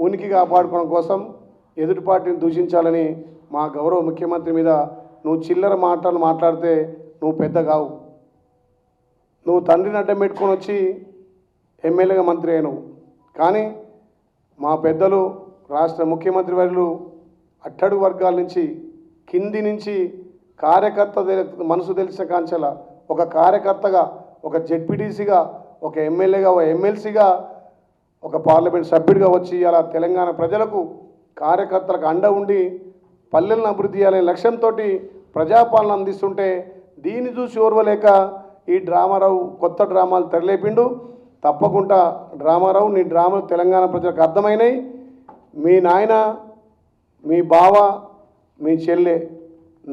ఉనికి కాపాడుకోవడం కోసం ఎదుటి పార్టీని దూషించాలని మా గౌరవ ముఖ్యమంత్రి మీద నువ్వు చిల్లర మాటలు మాట్లాడితే నువ్వు పెద్ద కావు. నువ్వు తండ్రిని అడ్డం పెట్టుకొని వచ్చి ఎమ్మెల్యేగా మంత్రి అయినవు. కానీ మా పెద్దలు రాష్ట్ర ముఖ్యమంత్రి వర్యులు అట్టడుగు వర్గాల నుంచి కింది నుంచి కార్యకర్త మనసు తెలిసిన కాంచెల ఒక కార్యకర్తగా, ఒక జెడ్పీటీసీగా, ఒక ఎమ్మెల్యేగా, ఒక ఎమ్మెల్సీగా, ఒక పార్లమెంట్ సభ్యుడిగా వచ్చి అలా తెలంగాణ ప్రజలకు కార్యకర్తలకు అండ ఉండి పల్లెలను అభివృద్ధి చేయాలనే లక్ష్యంతో ప్రజాపాలన అందిస్తుంటే దీన్ని చూసి ఓర్వలేక ఈ డ్రామారావు కొత్త డ్రామాలు తెరలేపిండు. తప్పకుండా డ్రామారావు నీ డ్రామాలు తెలంగాణ ప్రజలకు అర్థమైనాయి. మీ నాయన, మీ బావ, మీ చెల్లె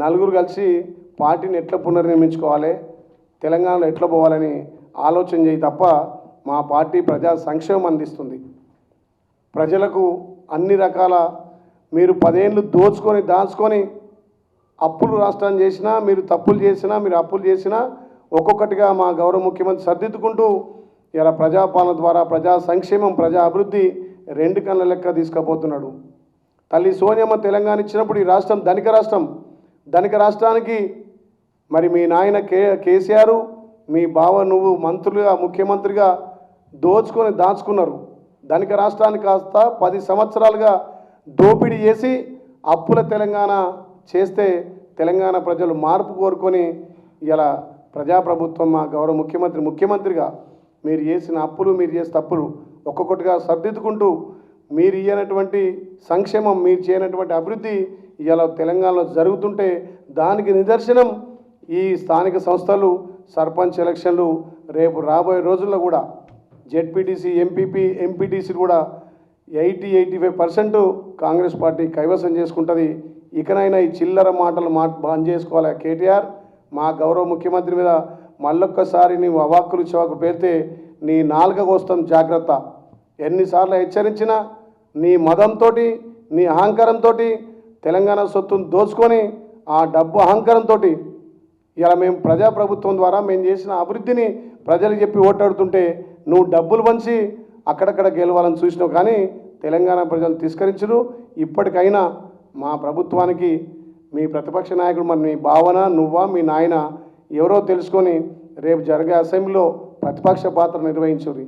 నలుగురు కలిసి పార్టీని ఎట్లా పునర్నిర్మించుకోవాలి, తెలంగాణలో ఎట్లా పోవాలని ఆలోచన చేయి తప్ప మా పార్టీ ప్రజా సంక్షేమం అందిస్తుంది. ప్రజలకు అన్ని రకాల మీరు 10 ఏళ్ళు దోచుకొని దాచుకొని అప్పులు రాష్ట్రాన్ని చేసినా, మీరు తప్పులు చేసినా, మీరు అప్పులు చేసినా ఒక్కొక్కటిగా మా గౌరవ ముఖ్యమంత్రి సర్దిద్దుకుంటూ ఇలా ప్రజాపాలన ద్వారా ప్రజా సంక్షేమం, ప్రజా అభివృద్ధి 2 కళ్ళ లెక్క తీసుకుపోతున్నాడు. తల్లి సోనియమ్మ తెలంగాణ ఇచ్చినప్పుడు ఈ రాష్ట్రం ధనిక రాష్ట్రం. ధనిక రాష్ట్రానికి మరి మీ నాయన కేసీఆర్, మీ బావ నువ్వు మంత్రులుగా, ముఖ్యమంత్రిగా దోచుకొని దాచుకున్నారు. ధనిక రాష్ట్రానికి కాస్త 10 సంవత్సరాలుగా దోపిడీ చేసి అప్పుల తెలంగాణ చేస్తే తెలంగాణ ప్రజలు మార్పు కోరుకొని ఇలా ప్రజాప్రభుత్వం మా గౌరవ ముఖ్యమంత్రిగా మీరు చేసిన అప్పులు, మీరు చేసిన తప్పులు ఒక్కొక్కటిగా సర్దిద్దుకుంటూ మీరు ఇయ్యనటువంటి సంక్షేమం, మీరు చేయనటువంటి అభివృద్ధి ఇలా తెలంగాణలో జరుగుతుంటే దానికి నిదర్శనం ఈ స్థానిక సంస్థలు, సర్పంచ్ ఎలక్షన్లు. రేపు రాబోయే రోజుల్లో కూడా జెడ్పీటీసీ, ఎంపీపీ, ఎంపీటీసీలు కూడా 80-85% కాంగ్రెస్ పార్టీ కైవసం చేసుకుంటుంది. ఇకనైనా ఈ చిల్లర మాటలు బంద్ చేసుకోవాలి. కేటీఆర్, మా గౌరవ ముఖ్యమంత్రి మీద మళ్ళొక్కసారి నీవు అవాక్కులు చవాకు పేరితే నీ నాలుకకు వస్తాం, జాగ్రత్త. ఎన్నిసార్లు హెచ్చరించినా నీ మదంతో, నీ అహంకారంతో తెలంగాణ సొత్తును దోచుకొని ఆ డబ్బు అహంకారంతో ఇలా మేము ప్రజాప్రభుత్వం ద్వారా మేము చేసిన అభివృద్ధిని ప్రజలకు చెప్పి ఓటాడుతుంటే నువ్వు డబ్బులు పంచి అక్కడక్కడ గెలవాలని చూసినావు. కానీ తెలంగాణ ప్రజలు తిరస్కరించరు. ఇప్పటికైనా మా ప్రభుత్వానికి మీ ప్రతిపక్ష నాయకుడు మరి మీ భావన, నువ్వా, మీ నాయన ఎవరో తెలుసుకొని రేపు జరిగే అసెంబ్లీలో ప్రతిపక్ష పాత్ర నిర్వహించుర్రి.